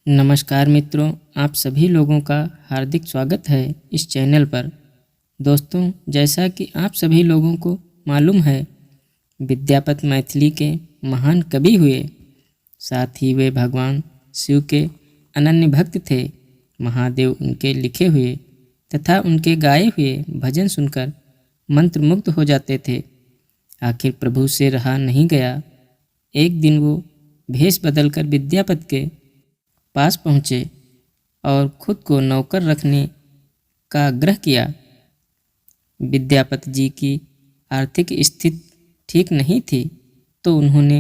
नमस्कार मित्रों, आप सभी लोगों का हार्दिक स्वागत है इस चैनल पर। दोस्तों, जैसा कि आप सभी लोगों को मालूम है, विद्यापति मैथिली के महान कवि हुए। साथ ही वे भगवान शिव के अनन्य भक्त थे। महादेव उनके लिखे हुए तथा उनके गाए हुए भजन सुनकर मंत्रमुग्ध हो जाते थे। आखिर प्रभु से रहा नहीं गया। एक दिन वो भेष बदलकर विद्यापति के पास पहुँचे और खुद को नौकर रखने का आग्रह किया। विद्यापति जी की आर्थिक स्थिति ठीक नहीं थी तो उन्होंने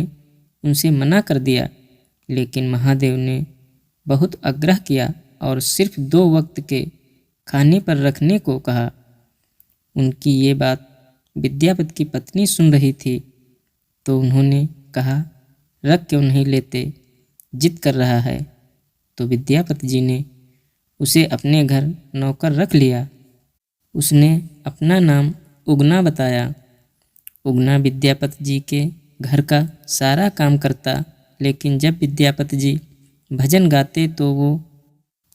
उनसे मना कर दिया, लेकिन महादेव ने बहुत आग्रह किया और सिर्फ 2 वक्त के खाने पर रखने को कहा। उनकी ये बात विद्यापति की पत्नी सुन रही थी तो उन्होंने कहा, रख क्यों नहीं लेते, जिद कर रहा है। तो विद्यापति जी ने उसे अपने घर नौकर रख लिया। उसने अपना नाम उगना बताया। उगना विद्यापति जी के घर का सारा काम करता, लेकिन जब विद्यापति जी भजन गाते तो वो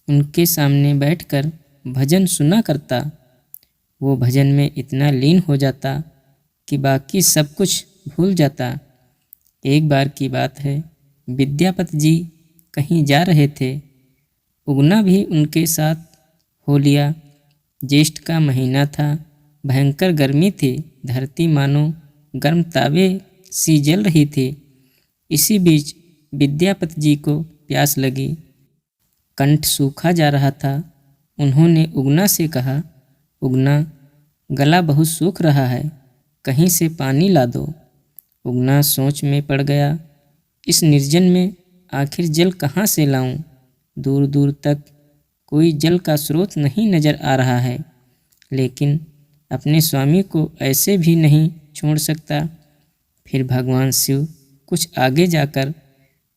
उनके सामने बैठकर भजन सुना करता। वो भजन में इतना लीन हो जाता कि बाकी सब कुछ भूल जाता। एक बार की बात है, विद्यापति जी कहीं जा रहे थे। उगना भी उनके साथ हो लिया। ज्येष्ठ का महीना था, भयंकर गर्मी थी। धरती मानो गर्म तावे सी जल रही थी। इसी बीच विद्यापति जी को प्यास लगी। कंठ सूखा जा रहा था। उन्होंने उगना से कहा, उगना, गला बहुत सूख रहा है, कहीं से पानी ला दो। उगना सोच में पड़ गया, इस निर्जन में आखिर जल कहाँ से लाऊं। दूर दूर तक कोई जल का स्रोत नहीं नजर आ रहा है, लेकिन अपने स्वामी को ऐसे भी नहीं छोड़ सकता। फिर भगवान शिव कुछ आगे जाकर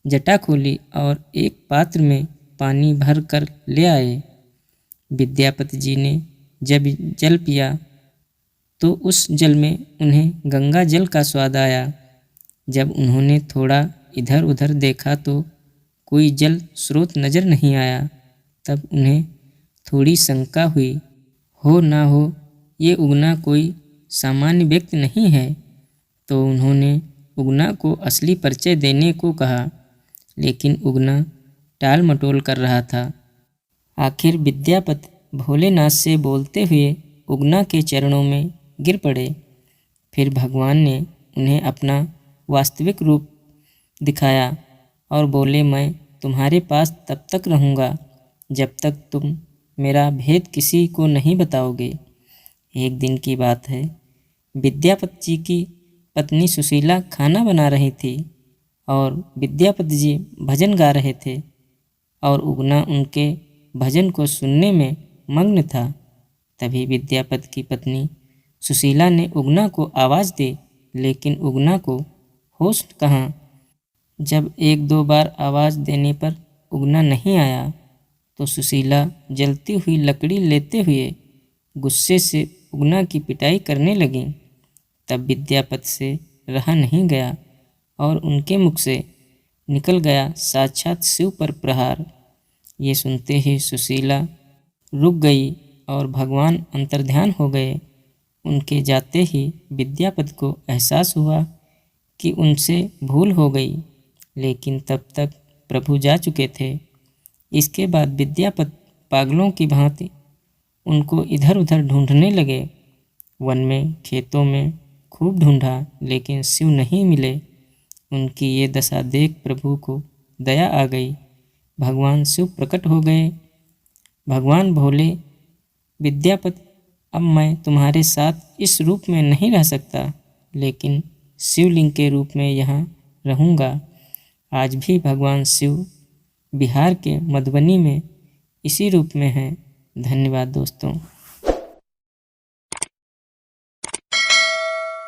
जटा खोली और एक पात्र में पानी भर कर ले आए। विद्यापति जी ने जब जल पिया तो उस जल में उन्हें गंगा जल का स्वाद आया। जब उन्होंने थोड़ा इधर उधर देखा तो कोई जल स्रोत नजर नहीं आया। तब उन्हें थोड़ी शंका हुई, हो ना हो ये उगना कोई सामान्य व्यक्ति नहीं है। तो उन्होंने उगना को असली परिचय देने को कहा, लेकिन उगना टाल मटोल कर रहा था। आखिर विद्यापति भोलेनाथ से बोलते हुए उगना के चरणों में गिर पड़े। फिर भगवान ने उन्हें अपना वास्तविक रूप दिखाया और बोले, मैं तुम्हारे पास तब तक रहूँगा जब तक तुम मेरा भेद किसी को नहीं बताओगे। एक दिन की बात है, विद्यापति जी की पत्नी सुशीला खाना बना रही थी और विद्यापति जी भजन गा रहे थे और उगना उनके भजन को सुनने में मग्न था। तभी विद्यापति की पत्नी सुशीला ने उगना को आवाज़ दी, लेकिन उगना को होश कहाँ। जब 1-2 बार आवाज़ देने पर उगना नहीं आया तो सुशीला जलती हुई लकड़ी लेते हुए गुस्से से उगना की पिटाई करने लगी। तब विद्यापति से रहा नहीं गया और उनके मुख से निकल गया साक्षात शिव पर प्रहार। ये सुनते ही सुशीला रुक गई और भगवान अंतर्ध्यान हो गए। उनके जाते ही विद्यापति को एहसास हुआ कि उनसे भूल हो गई, लेकिन तब तक प्रभु जा चुके थे। इसके बाद विद्यापति पागलों की भांति उनको इधर उधर ढूंढने लगे। वन में, खेतों में खूब ढूंढा, लेकिन शिव नहीं मिले। उनकी ये दशा देख प्रभु को दया आ गई। भगवान शिव प्रकट हो गए। भगवान बोले, विद्यापति, अब मैं तुम्हारे साथ इस रूप में नहीं रह सकता, लेकिन शिवलिंग के रूप में यहाँ रहूँगा। आज भी भगवान शिव बिहार के मधुबनी में इसी रूप में हैं। धन्यवाद दोस्तों।